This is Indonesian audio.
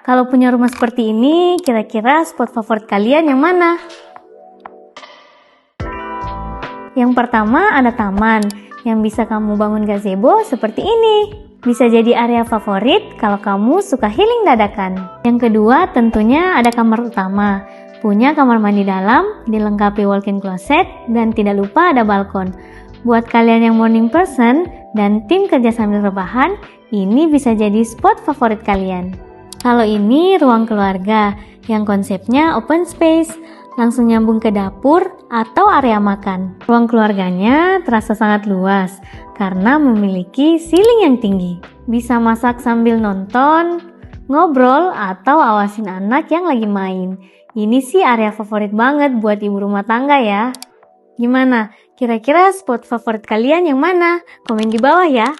Kalau punya rumah seperti ini, kira-kira spot favorit kalian yang mana? Yang pertama ada taman, yang bisa kamu bangun gazebo seperti ini. Bisa jadi area favorit kalau kamu suka healing dadakan. Yang kedua tentunya ada kamar utama. Punya kamar mandi dalam, dilengkapi walk-in closet, dan tidak lupa ada balkon. Buat kalian yang morning person dan tim kerja sambil rebahan, ini bisa jadi spot favorit kalian. Kalau ini ruang keluarga, yang konsepnya open space, langsung nyambung ke dapur atau area makan. Ruang keluarganya terasa sangat luas karena memiliki ceiling yang tinggi. Bisa masak sambil nonton, ngobrol, atau awasin anak yang lagi main. Ini sih area favorit banget buat ibu rumah tangga ya. Gimana? Kira-kira spot favorit kalian yang mana? Komen di bawah ya.